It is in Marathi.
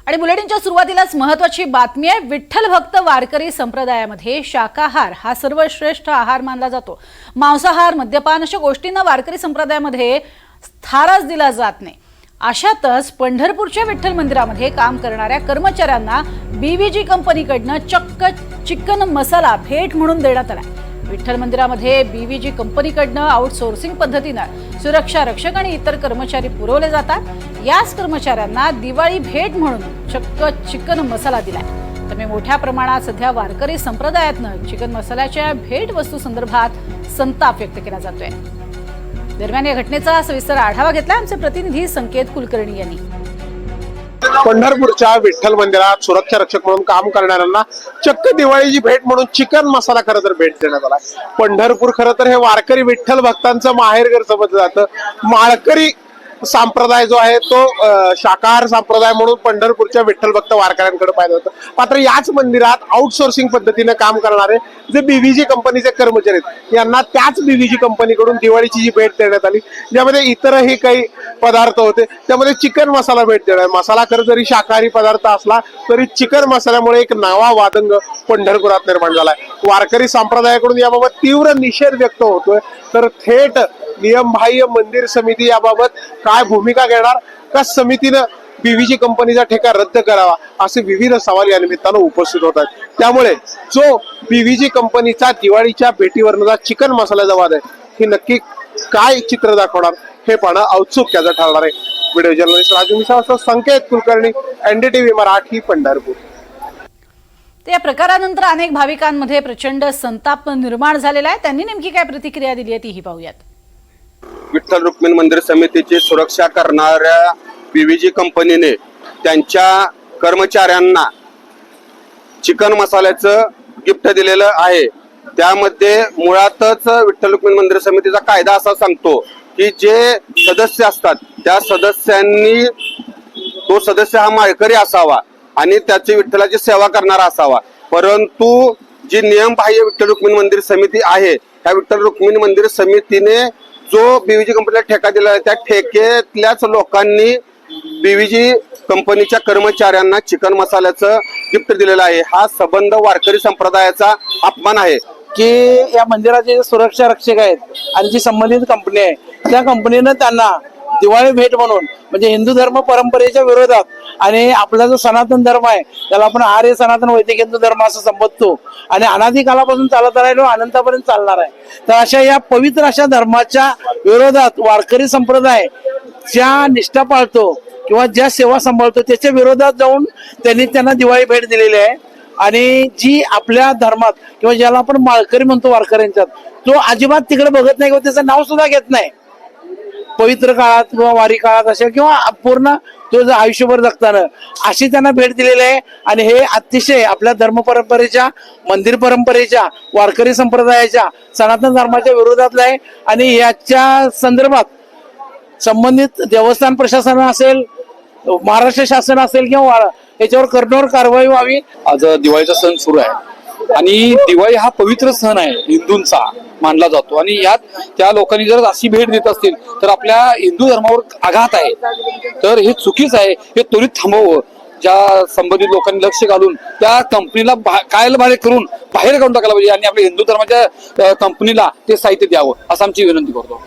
आणि बुलेटिनच्या सुरुवातीलाच महत्त्वाची बातमी आहे। विठ्ठल भक्त वारकरी संप्रदायामध्ये शाकाहार हा सर्वश्रेष्ठ आहार मानला जातो। मांसाहार, मद्यपान अशा गोष्टींना वारकरी संप्रदायामध्ये स्थानच दिला जात नाही। अशातच पंढरपूरच्या विठ्ठल मंदिरामध्ये काम करणाऱ्या कर्मचाऱ्यांना बीव्हीजी कंपनीकडून चक्क चिकन मसाला भेट म्हणून देण्यात आला। विठ्ठल मंदिरामध्ये बीव्हीजी कंपनीकडून आउटसोर्सिंग पद्धतीने सुरक्षा रक्षक आणि इतर कर्मचारी पुरवले जातात। याच कर्मचाऱ्यांना दिवाळी भेट म्हणून चक्क चिकन मसाला दिलाय। त्यामुळे मोठ्या प्रमाणात सध्या वारकरी संप्रदायातनं चिकन मसाल्याच्या भेट वस्तू संदर्भात संताप व्यक्त केला जातोय। दरम्यान या घटनेचा सविस्तर आढावा घेतला आमचे प्रतिनिधी संकेत कुलकर्णी यांनी। पंढरपूरच्या विठ्ठल मंदिरात सुरक्षा रक्षक म्हणून काम करणाऱ्यांना चक्क दिवाळीची भेट म्हणून चिकन मसाला खरं तर भेट देण्यात आला। पंढरपूर खरं तर हे वारकरी विठ्ठल भक्तांचं माहेरघर समजलं जातं। माळकरी संप्रदाय जो आहे तो शाकाहार संप्रदाय म्हणून पंढरपूरच्या विठ्ठल भक्त वारकऱ्यांकडे पाहिलं होतं। मात्र याच मंदिरात आउटसोर्सिंग पद्धतीने काम करणारे जे बीव्हीजी कंपनीचे कर्मचारी आहेत यांना त्याच बीव्हीजी कंपनीकडून दिवाळीची जी भेट देण्यात आली, ज्यामध्ये इतरही काही पदार्थ होते, त्यामध्ये चिकन मसाला भेट देण्यात। मसाला खरं जरी शाकाहारी पदार्थ असला तरी चिकन मसाल्यामुळे एक नवा वादंग पंढरपुरात निर्माण झालाय। वारकरी संप्रदायाकडून याबाबत तीव्र निषेध व्यक्त होतोय, तर थेट नियमबाह्य मंदिर समिती याबाबत काय भूमिका घेणार, का समितीनं बीव्हीजी कंपनीचा ठेका रद्द करावा, असे विविध सवाल या निमित्तानं उपस्थित होत आहेत। त्यामुळे जो बीव्हीजी कंपनीचा दिवाळीच्या भेटीवरचा चिकन मसाल्याचा वाद आहे हे नक्की काय चित्र दाखवणार हे पाहणं औत्सुक्याचं ठरणार आहे। व्हिडिओ जर्नलिस्ट राजू मिसाळ, संकेत कुलकर्णी, एनडीटीव्ही मराठी, पंढरपूर। या प्रकारानंतर अनेक भाविकांमध्ये प्रचंड संताप निर्माण झालेला आहे। त्यांनी नेमकी काय प्रतिक्रिया दिली आहे तीही पाहूयात। विठ्ठल रुक्मिणी मंदिर समितीची सुरक्षा करणाऱ्या बीव्हीजी कंपनीने त्यांच्या कर्मचाऱ्यांना चिकन मसाल्याचं गिफ्ट दिलेलं आहे। त्यामध्ये मुळातच विठ्ठल रुक्मिणी मंदिर समितीचा कायदा असा सांगतो की जे सदस्य असतात त्या सदस्यांनी तो सदस्य हा माळकरी असावा आणि त्याची विठ्ठलाची सेवा करणारा असावा। परंतु जी नियमबाह्य विठ्ठल रुक्मिणी मंदिर समिती आहे त्या विठ्ठल रुक्मिणी मंदिर समितीने जो बीव्हीजी कंपनीला ठेका दिला आहे त्या ठेक्यातल्याच लोकांनी बीव्हीजी कंपनीच्या कर्मचाऱ्यांना चिकन मसाल्याचं गिफ्ट दिलेलं आहे। हा संबंध वारकरी संप्रदायाचा अपमान आहे की या मंदिराचे सुरक्षा रक्षक आहेत आणि जी संबंधित कंपनी आहे त्या कंपनीनं त्यांना दिवाळी भेट म्हणून म्हणजे हिंदू धर्म परंपरेच्या विरोधात आणि आपला जो सनातन धर्म आहे त्याला आपण आर्य सनातन वैदिक हिंदू धर्म असं संबोधतो आणि अनादी कालापासून चालत राहिलो अनंतापर्यंत चालणार आहे। तर अशा या पवित्र अशा धर्माच्या विरोधात वारकरी संप्रदाय ज्या निष्ठा पाळतो किंवा ज्या सेवा सांभाळतो त्याच्या विरोधात जाऊन त्यांना दिवाळी भेट दिलेली आहे। आणि जी आपल्या धर्मात किंवा ज्याला आपण माळकरी म्हणतो वारकऱ्यांच्यात, तो अजिबात तिकडे बघत नाही किंवा त्याचं नाव सुद्धा घेत नाही पवित्र काळात किंवा वारी काळात अशा किंवा पूर्ण तो आयुष्यभर जगताना अशी त्यांना भेट दिलेली आहे। आणि हे अतिशय आपल्या धर्म परंपरेच्या, मंदिर परंपरेच्या, वारकरी संप्रदायाच्या, सनातन धर्माच्या विरोधातलं आहे। आणि याच्या संदर्भात संबंधित देवस्थान प्रशासन असेल, महाराष्ट्र शासन असेल किंवा याच्यावर कठोर कारवाई व्हावी। आज दिवाळीचा सण सुरू आहे आणि दिवाळी हा पवित्र सण आहे, हिंदूंचा मानला जातो आणि यात त्या लोकांनी जर अशी भेट देत असतील तर आपल्या हिंदू धर्मावर आघात आहे। तर हे चुकीच आहे, हे त्वरित थांबवावं। ज्या संबंधित लोकांनी लक्ष घालून त्या कंपनीला कायलबाळे करून बाहेर काढून टाकायला पाहिजे आणि आपल्या हिंदू धर्माच्या कंपनीला ते साहित्य द्यावं असं आमची विनंती करतो।